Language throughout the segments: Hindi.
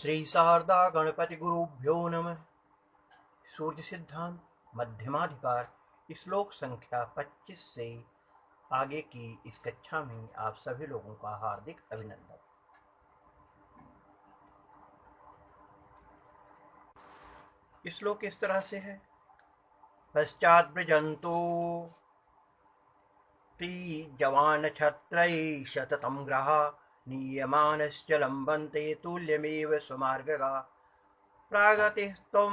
श्री शारदा गणपति गुरुभ्यो नमः। सूर्य सिद्धांत मध्यमाधिकार श्लोक संख्या 25 से आगे की इस कक्षा में आप सभी लोगों का हार्दिक अभिनंदन। श्लोक इस तरह से है। पश्चात व्रजंतो जवान छत्रैः शततं ग्रहा नीयमानश्च लम्बन्ते तुल्यमेव स्वमार्गगा प्रागतिस्त्वं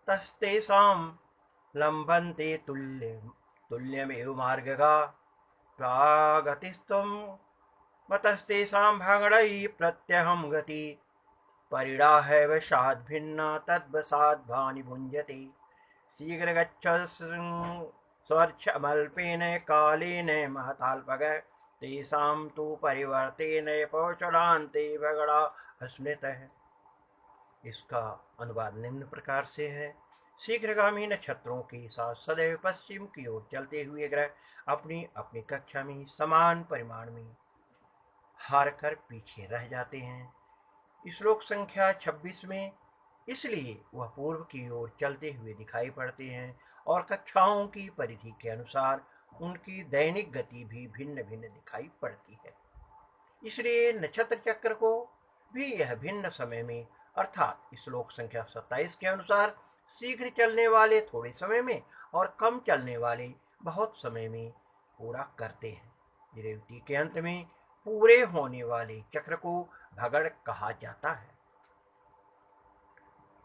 तस्तेषां लम्बन्ते तुल्यमेव मार्गगा प्रागतिस्त्वं मतस्तेषां भगणैः प्रत्यहं गति परिणाहैव साद्भिन्ना तद्वसाद्भानि भुञ्जते शीघ्र गच्छ स्वर्च्छमल्पेन कालेन महताल्पग तेषां तु परिवर्तेन पौषणान्ते भगणा स्मृतः। इसका अनुवाद निम्न प्रकार से है। शीघ्रगामी नक्षत्रों के साथ सदैव पश्चिम की ओर चलते हुए ग्रह अपनी अपनी कक्षा में समान परिमाण में हार कर पीछे रह जाते हैं। श्लोक संख्या 26 में इसलिए वह पूर्व की ओर चलते हुए दिखाई पड़ते हैं और कक्षाओं की परिधि के अनुसार उनकी दैनिक गति भी भिन्न भिन्न दिखाई पड़ती है। इसलिए नक्षत्र चक्र को भी यह भिन्न समय में अर्थात श्लोक संख्या 27 के अनुसार शीघ्र चलने वाले थोड़े समय में और कम चलने वाले बहुत समय में पूरा करते हैं। रेवती के अंत में पूरे होने वाले चक्र को भगड़ कहा जाता है।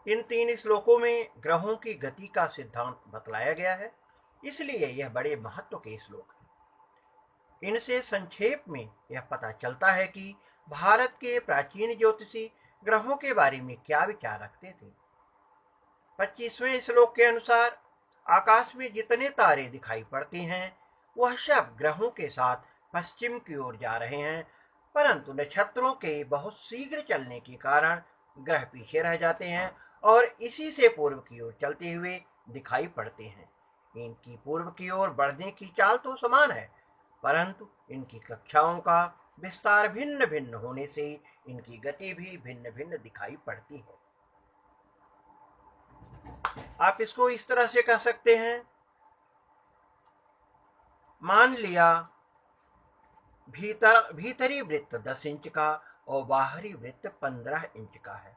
इन तीन श्लोकों में ग्रहों की गति का सिद्धांत बतलाया गया है, इसलिए यह बड़े महत्व के श्लोक हैं। इनसे संक्षेप में यह पता चलता है कि भारत के प्राचीन ज्योतिषी ग्रहों के बारे में क्या विचार रखते थे। 25वें श्लोक के अनुसार आकाश में जितने तारे दिखाई पड़ते हैं वह सब ग्रहों के साथ पश्चिम की ओर जा रहे हैं, परंतु नक्षत्रों के बहुत शीघ्र चलने के कारण ग्रह पीछे रह जाते हैं और इसी से पूर्व की ओर चलते हुए दिखाई पड़ते हैं। इनकी पूर्व की ओर बढ़ने की चाल तो समान है, परंतु इनकी कक्षाओं का विस्तार भिन्न भिन्न होने से इनकी गति भी भिन्न भिन्न दिखाई पड़ती है। आप इसको इस तरह से कह सकते हैं। मान लिया भीतरी वृत्त 10 इंच का और बाहरी वृत्त 15 इंच का है,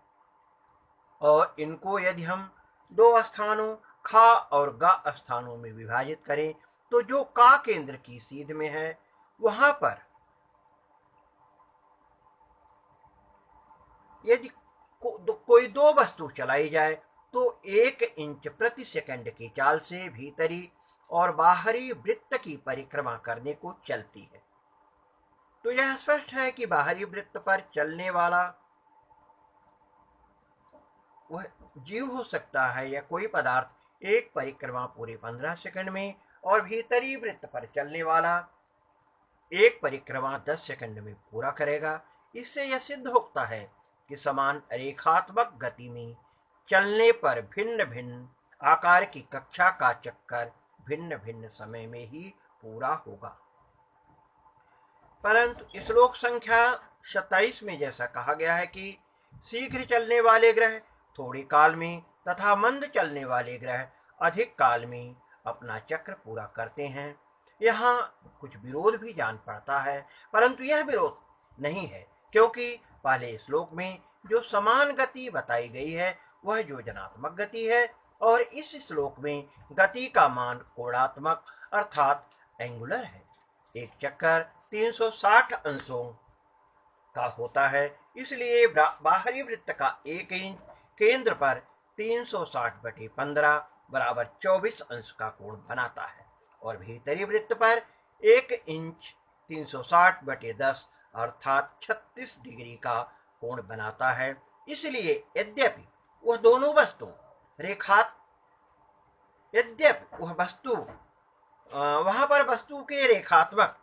और इनको यदि हम दो स्थानों खा और गा स्थानों में विभाजित करें तो जो का केंद्र की सीध में है वहां पर यदि कोई दो वस्तु चलाई जाए तो 1 इंच प्रति सेकंड की चाल से भीतरी और बाहरी वृत्त की परिक्रमा करने को चलती है। तो यह स्पष्ट है कि बाहरी वृत्त पर चलने वाला वह जीव हो सकता है या कोई पदार्थ एक परिक्रमा पूरे 15 सेकंड में और भीतरी वृत्त पर चलने वाला एक परिक्रमा 10 सेकंड में पूरा करेगा। इससे यह सिद्ध होता है कि समान रेखात्मक गति में चलने पर भिन्न भिन्न आकार की कक्षा का चक्कर भिन्न भिन्न समय में ही पूरा होगा। परंतु श्लोक संख्या 27 में जैसा कहा गया है कि शीघ्र चलने वाले ग्रह थोड़े काल में तथा मंद चलने वाले ग्रह अधिक काल में अपना चक्र पूरा करते हैं, यहाँ कुछ विरोध भी जान पड़ता है, परंतु यह विरोध नहीं है, क्योंकि पहले श्लोक में जो समान गति बताई गई है वह योजनात्मक गति है और इस श्लोक में गति का मान कोणात्मक अर्थात एंगुलर है। एक चक्कर 360 अंशों का होता है, इसलिए बाहरी वृत्त का 1 इंच केंद्र पर 360/15 बराबर 24 अंश का कोण बनाता है और भीतरी वृत्त पर 1 इंच 360/10 अर्थात 36 डिग्री का कोण बनाता है। इसलिए यद्यपि वह दोनों वस्तु वहां पर वस्तु के रेखात्मक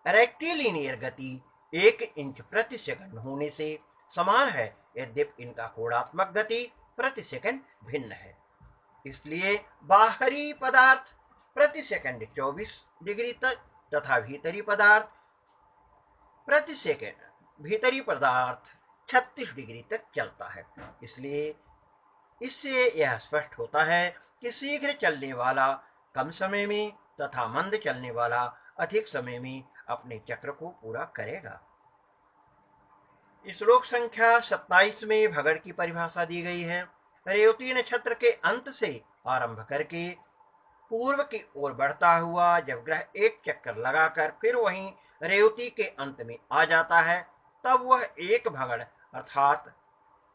रेक्टिलिनियर गति 1 इंच प्रति सेकंड होने से समान है, यद्यपि इनका कोणात्मक गति प्रति सेकंड भिन्न है। इसलिए बाहरी पदार्थ प्रति सेकंड 24 डिग्री तथा भीतरी पदार्थ 36 डिग्री तक चलता है। इसलिए इससे यह स्पष्ट होता है कि शीघ्र चलने वाला कम समय में तथा मंद चलने वाला अधिक समय में अपने चक्र को पूरा करेगा। श्लोक संख्या 27 में भगड़ की परिभाषा दी गई है। रेवती नक्षत्र के अंत से आरंभ करके पूर्व की ओर बढ़ता हुआ जब ग्रह एक चक्कर लगाकर फिर वहीं रेवती के अंत में आ जाता है, तब वह एक भगड़ अर्थात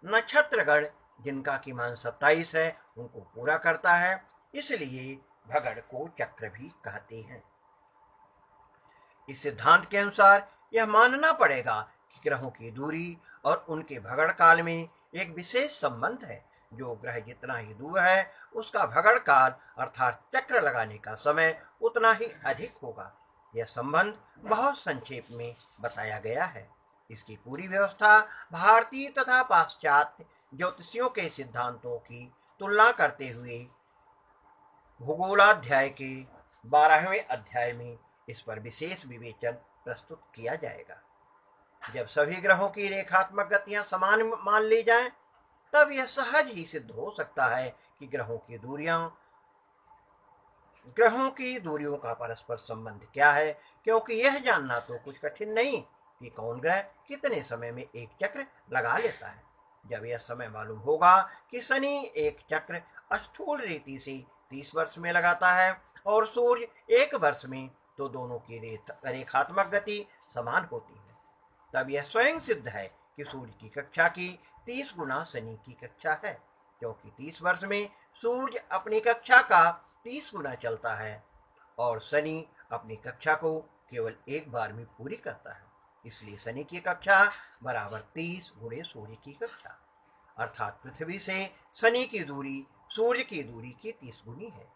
नक्षत्रगण जिनका की मान 27 है उनको पूरा करता है। इसलिए भगड़ को चक्र भी कहते हैं। इस सिद्धांत के अनुसार यह मानना पड़ेगा कि ग्रहों की दूरी और उनके भगड़ काल में एक विशेष संबंध है। जो ग्रह जितना ही दूर है उसका भगड़ काल अर्थात चक्र लगाने का समय उतना ही अधिक होगा। यह संबंध बहुत संक्षेप में बताया गया है। इसकी पूरी व्यवस्था भारतीय तथा पाश्चात्य ज्योतिषियों के सिद्धांतों की तुलना करते हुए भूगोलाध्याय के 12वें अध्याय में इस पर विशेष विवेचन प्रस्तुत किया जाएगा। जब सभी ग्रहों की रेखात्मक गतियां समान मान ली जाएं, तब यह सहज ही सिद्ध हो सकता है कि ग्रहों की दूरियों का परस्पर संबंध क्या है, क्योंकि यह जानना तो कुछ कठिन नहीं कि कौन ग्रह कितने समय में एक चक्र लगा लेता है। जब यह समय मालूम होगा कि शनि एक चक्र स्थूल रीति से 30 वर्ष में लगाता है और सूर्य एक वर्ष में, तो दोनों की रेखात्मक गति समान होती है। तब यह स्वयं सिद्ध है कि सूर्य की कक्षा की 30 गुना शनि की कक्षा है, क्योंकि 30 वर्ष में सूर्य अपनी कक्षा का 30 गुना चलता है और शनि अपनी कक्षा को केवल एक बार में पूरी करता है। इसलिए शनि की कक्षा बराबर 30 गुणे सूर्य की कक्षा, अर्थात पृथ्वी से शनि की दूरी सूर्य की दूरी की 30 गुनी है।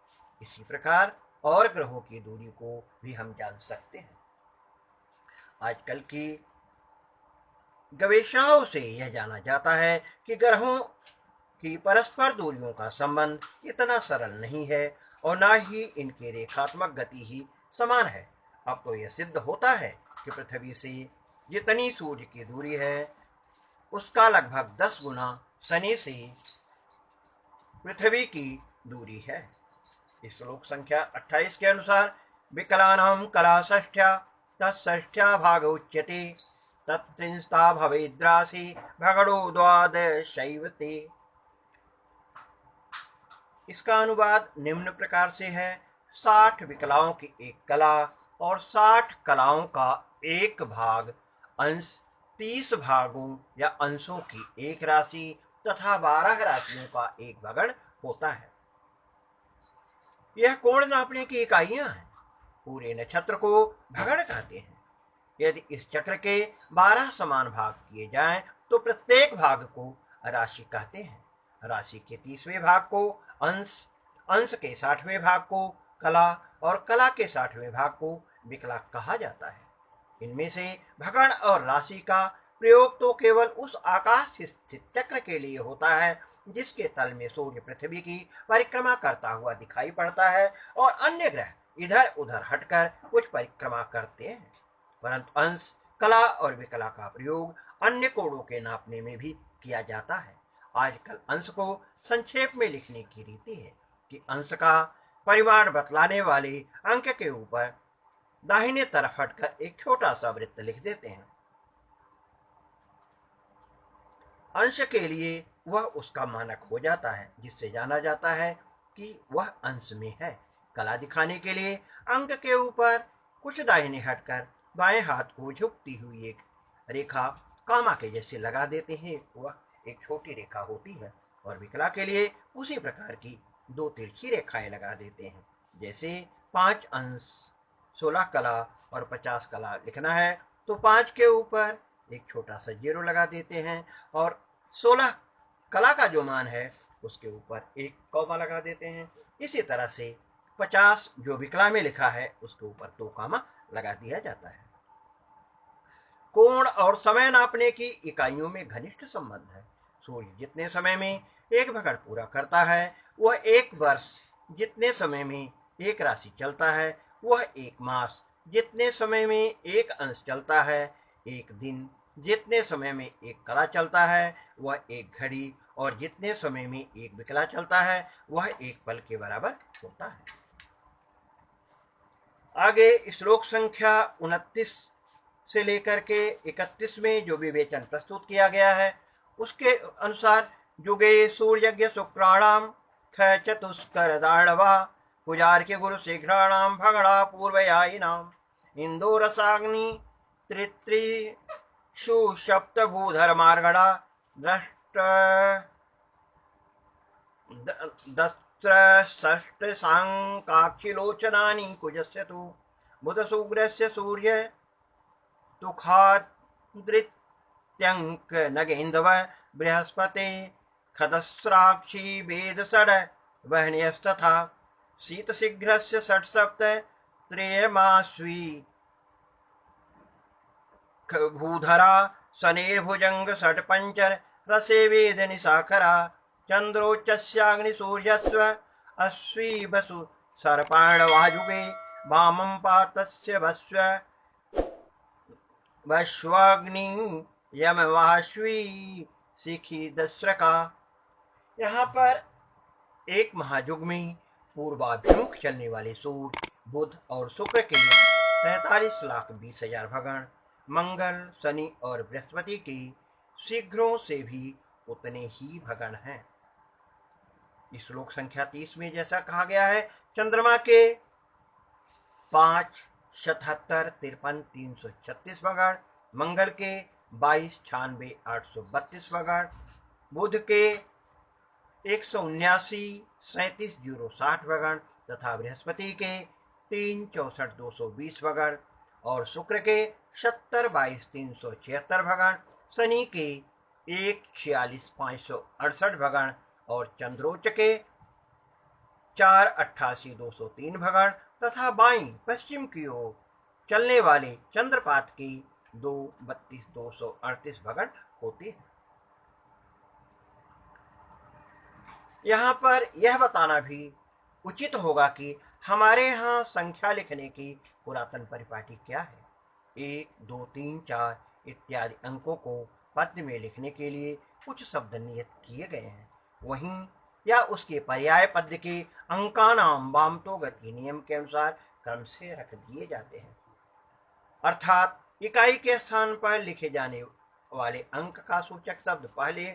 इसी प्रकार और ग्रहों की दूरी को भी हम जान सकते हैं। आजकल की गवेषणाओं से यह जाना जाता है कि ग्रहों की परस्पर दूरियों का संबंध इतना सरल नहीं है और न ही इनकी रेखात्मक गति ही समान है। अब तो यह सिद्ध होता है कि पृथ्वी से जितनी सूर्य की दूरी है उसका लगभग 10 गुना शनि से पृथ्वी की दूरी है। इस श्लोक संख्या 28 के अनुसार विकलानां कला षष्ठ्या तत्षष्ठ्या भाग उच्यते तत्त्रिंशता भवेद्रासि भगड़ो द्वादशैव ते। इसका अनुवाद निम्न प्रकार से है। 60 विकलाओं की एक कला और 60 कलाओं का एक भाग अंश 30 भागों या अंशों की एक राशि तथा 12 राशियों का एक भगड़ होता है। यह कोण नापने की इकाइयां हैं। पूरे नक्षत्र को भगड़ कहते हैं। यदि इस चक्र के 12 समान भाग किए जाएं तो प्रत्येक भाग को राशि कहते हैं। राशि के 30वें भाग को अंश, अंश के 60वें भाग को कला और कला के 60वें भाग को विकला कहा जाता है। इनमें से भगड़ और राशि का प्रयोग तो केवल उस आकाश स्थित चक्र के लिए होता है जिसके तल में सूर्य पृथ्वी की परिक्रमा करता हुआ दिखाई पड़ता है और अन्य ग्रह इधर उधर हटकर कुछ परिक्रमा करते हैं। परंतु अंश, कला और विकला का प्रयोग अन्य कोणों के नापने में भी किया जाता है। आजकल अंश को संक्षेप में लिखने की रीति है कि अंश का परिमाण बतलाने वाले अंक के ऊपर दाहिने तरफ हटकर एक छोटा सा वृत्त लिख देते हैं। अंश के लिए वह उसका मानक हो जाता है जिससे जाना जाता है कि वह अंश में है। कला दिखाने के लिए अंक के ऊपर कुछ दाहिने हटकर बाएं हाथ को झुकती हुई एक रेखा कामा के जैसे लगा देते हैं। वह एक छोटी रेखा होती है। और विकला के लिए उसी प्रकार की 2 तिरछी रेखाएं लगा देते हैं। जैसे 5 अंश, 16 कला और 50 कला लिखना है तो 5 के ऊपर एक छोटा सा 0 लगा देते हैं और 16 कला का जो मान है उसके ऊपर एक कॉमा लगा देते हैं। इसी तरह से 50 जो विकला में लिखा है उसके ऊपर 2 कॉमा लगा दिया जाता है। कोण और समय नापने की इकाइयों में घनिष्ठ संबंध है। सूर्य जितने समय में एक भगड़ पूरा करता है वह एक वर्ष, जितने समय में एक राशि चलता है वह एक मास, जितने समय में एक अंश चलता है एक दिन, जितने समय में एक कला चलता है वह एक घड़ी, और जितने समय में एक विकला चलता है वह एक पल के बराबर होता है। आगे श्लोक संख्या 29 से लेकर के 31 में जो विवेचन प्रस्तुत किया गया है उसके अनुसार जुगे सूर्यज्ञ शुक्राणाम ख चतुष्कर दाढ़वा पुजार्क्य गुरु शीघ्राणाम भगड़ा पूर्वयायिनाम इंदोरसाग्नि त्रित्रिषु सप्तभूधर्मार्गड़ा दृष्ट दस्त्र सांकाक्षिलोचनानि कुजस्य तु बुधशुग्रस्य सूर्य तुखादृत्यंक नगेन्द्व बृहस्पते खदस्राक्षी वेदषड वह्न्यस्तथा शीतशीघ्रस्य षट्सप्त त्रयमास्वी भूधरा शनेर्भुजंग षट्पंचर रसे वेद निशाखरा चंद्रोच्चस्याग्निसूर्यस्व अश्वी वसु सर्पाणवाजुगे वामं पातस्य वश्वाग्नि यमवाश्वी शिखी दस्रका। यहाँ पर एक महायुग में पूर्वाभिमुख चलने वाले सूर्य, बुध और शुक्र के 43,20,000 भगण, मंगल, शनि और बृहस्पति के शीघ्रों से भी उतने ही भगण हैं। श्लोक संख्या 30 में जैसा कहा गया है, चंद्रमा के 5, 77, 53, 336 भगण, मंगल के 22, 96, 832 भगण, बुध के 179, 37, 060 भगण तथा बृहस्पति के 3, 64, 220 भगण और शुक्र के 70, 22, 376 भगण, शनि के 1, 46, 568 भगण और चंद्रोच्च के 4, 88, 203 भगण तथा बाईं पश्चिम की ओर चलने वाले चंद्रपात के 2, 32, 238 भगण होते हैं। यहाँ पर यह बताना भी उचित होगा कि हमारे यहाँ संख्या लिखने की पुरातन परिपाटी क्या है। 1, 2, 3, 4 इत्यादि अंकों को पद्य में लिखने के लिए कुछ शब्द नियत किए गए हैं, वहीं या उसके पर्याय पद्य के अंकानाम वामतो गति नियम के अनुसार क्रम से रख दिए जाते हैं। अर्थात इकाई के स्थान पर लिखे जाने वाले अंक का सूचक शब्द पहले,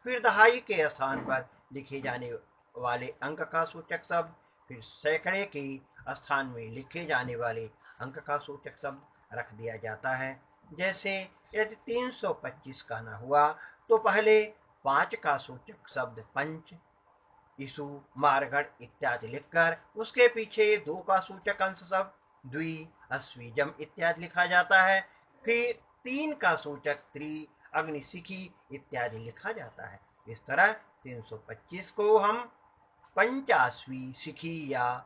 फिर दहाई के स्थान पर लिखे जाने वाले अंक का सूचक शब्द, फिर सैकड़े के स्थान में लिखे जाने वाले अंक का सूचक शब्द रख दिया जाता है। जैसे यदि 325 कहना हुआ तो पहले 5 का सूचक शब्द पंच, इशु, मारगढ़ इत्यादि लिखकर उसके पीछे 2 का सूचक अंश शब्द द्वि, अश्वी, जम इत्यादि लिखा जाता है। फिर 3 का सूचक त्रि, अग्नि, शिखी इत्यादि लिखा जाता है। इस तरह 325 को हम पंचाश्वी, शिखी या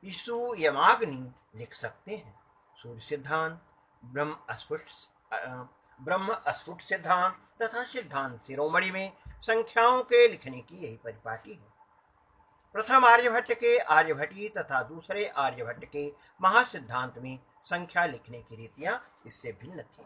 इशु यमाग्नि लिख सकते हैं। सूर्य सिद्धांत, ब्रह्म अस्फुट सिद्धांत तथा सिद्धांत शिरोमणि में संख्याओं के लिखने की यही परिपाटी है। प्रथम आर्यभट्ट के आर्यभट्टी तथा दूसरे आर्यभट्ट के महासिद्धांत में संख्या लिखने की रीतियां इससे भिन्न थी।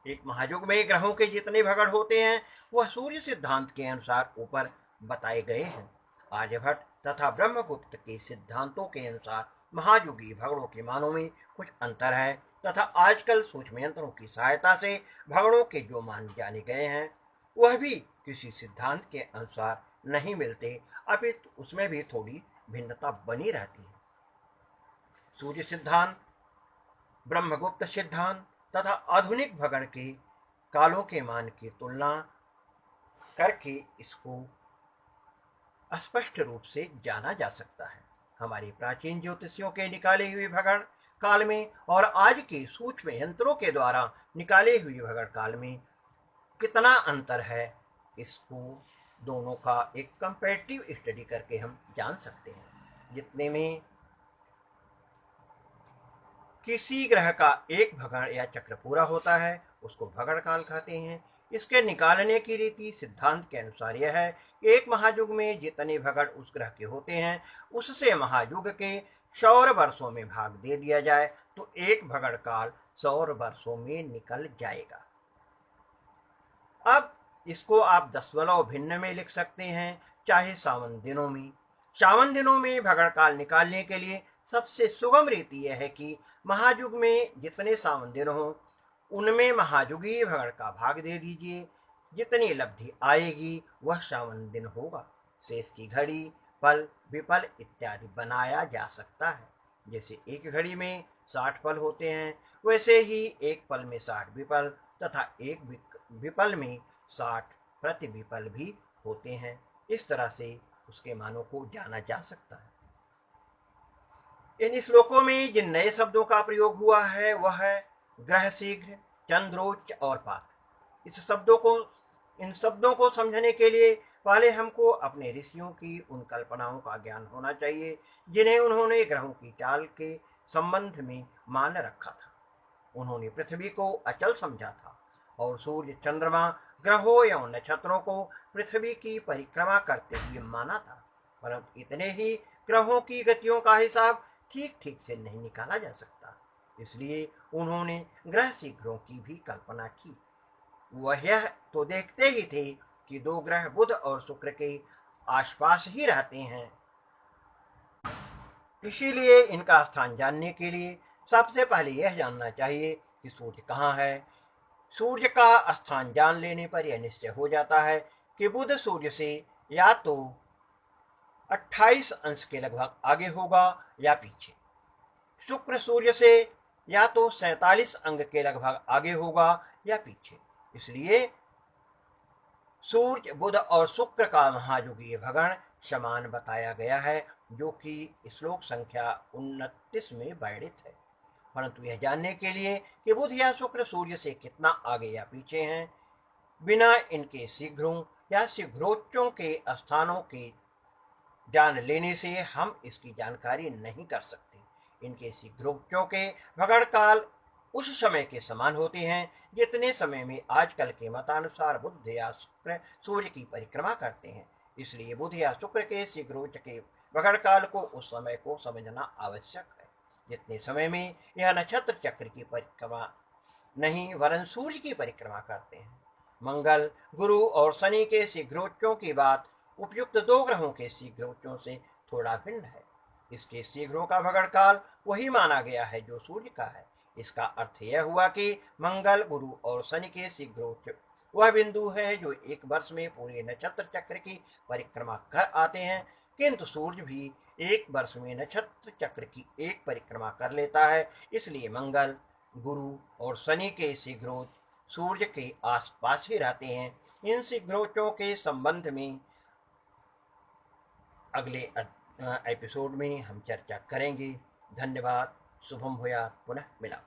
एक महायुग में ग्रहों के जितने भगण होते हैं वह सूर्य सिद्धांत के अनुसार ऊपर बताए गए हैं। आर्यभट्ट तथा ब्रह्मगुप्त के सिद्धांतों के अनुसार महायुगी भगणों के मानों में कुछ अंतर है तथा आजकल सूक्ष्म यंत्रों की सहायता से भगणों के जो मान जाने गए हैं वह भी किसी सिद्धांत के अनुसार नहीं मिलते, अपितु उसमें भी थोड़ी भिन्नता बनी रहती है। सूर्य सिद्धांत, ब्रह्मगुप्त सिद्धांत तथा आधुनिक भगण के कालों के मान की तुलना करके इसको स्पष्ट रूप से जाना जा सकता है। हमारे प्राचीन ज्योतिषियों के निकाले हुए भगण काल में और आज के सूक्ष्म यंत्रों के द्वारा निकाले हुए भगण काल में कितना अंतर है, इसको दोनों का एक कंपैरेटिव स्टडी करके हम जान सकते हैं। जितने में किसी ग्रह का एक भगण या चक्र पूरा होता है उसको भगण काल कहते हैं। इसके निकालने की रीति सिद्धांत के अनुसार यह है कि एक महायुग में जितने भगण उस ग्रह के होते हैं उससे महायुग के सौर वर्षों में भाग दे दिया जाए तो एक भगण काल 100 वर्षों में निकल जाएगा। अब इसको आप दशमलव भिन्न में लिख सकते हैं, चाहे सावन दिनों में। सावन दिनों में भगड़ काल निकालने के लिए सबसे सुगम रीति यह है कि महायुग में जितने सावन दिन हो उनमें महायुगी भगड़ का भाग दे दीजिए। जितनी लब्धि आएगी वह सावन दिन होगा। शेष की घड़ी पल विपल इत्यादि बनाया जा सकता है। जैसे एक घड़ी में 60 पल होते हैं, वैसे ही एक पल में 60 विपल तथा एक विपल में 60 प्रतिविपल भी होते हैं। इस तरह से उसके मानों को जाना जा सकता है। इन श्लोकों में जिन नए शब्दों का प्रयोग हुआ है वह है ग्रह शीघ्र, चंद्रोच्च और पात। इन शब्दों को समझने के लिए पहले हमको अपने ऋषियों की उन कल्पनाओं का ज्ञान होना चाहिए जिन्हें उन्होंने ग्रहों की चाल के संबंध में मान रखा था। उन्होंने पृथ्वी को अचल समझा था और सूर्य, चंद्रमा, ग्रहों एवं नक्षत्रों को पृथ्वी की परिक्रमा करते हुए माना था, परंतु इतने ही ग्रहों की गतियों का हिसाब ठीक ठीक से नहीं निकाला जा सकता। इसलिए उन्होंने ग्रह शीघ्रों की भी कल्पना की। वह यह तो देखते ही थे कि दो ग्रह बुध और शुक्र के आसपास ही रहते हैं। इसीलिए इनका स्थान जानने के लिए सबसे पहले यह जानना चाहिए कि सूर्य कहाँ है। सूर्य का स्थान जान लेने पर यह निश्चय हो जाता है कि बुध सूर्य से या तो 28 अंश के लगभग आगे होगा या पीछे, शुक्र सूर्य से या तो 47 अंक के लगभग आगे होगा या पीछे। इसलिए सूर्य, बुध और शुक्र का महायुगीय भगण समान बताया गया है, जो कि श्लोक संख्या 29 में वर्णित है। परंतु यह जानने के लिए कि बुध या शुक्र सूर्य से कितना आगे या पीछे हैं, बिना इनके शीघ्रों या शीघ्रोच्चों के स्थानों के जान लेने से हम इसकी जानकारी नहीं कर सकते। इनके शीघ्रोच्चों के भगड़ काल उस समय के समान होते हैं जितने समय में आजकल के मतानुसार बुध या शुक्र सूर्य की परिक्रमा करते हैं। इसलिए बुध या शुक्र के शीघ्रोच्च के भगड़ काल को उस समय को समझना आवश्यक है जितने समय में यह नक्षत्र चक्र की परिक्रमा नहीं वरन सूर्य की परिक्रमा करते हैं। मंगल, गुरु और शनि के शीघ्रोच्चों की बात उपयुक्त दो ग्रहों के शीघ्रोच्चों से थोड़ा भिन्न है। इसके शीघ्रों का भगड़ काल वही माना गया है जो सूर्य का है। इसका अर्थ यह हुआ कि मंगल, गुरु और शनि के शीघ्रोच्च वह बिंदु है जो एक वर्ष में पूरे नक्षत्र चक्र की परिक्रमा कर आते हैं, किंतु सूर्य भी एक वर्ष में नक्षत्र चक्र की एक परिक्रमा कर लेता है। इसलिए मंगल, गुरु और शनि के शीघ्रोच्च सूर्य के आसपास ही रहते हैं। इन शीघ्रोच्चों के संबंध में अगले एपिसोड में हम चर्चा करेंगे। धन्यवाद। शुभम भूयात्। पुनः मिला।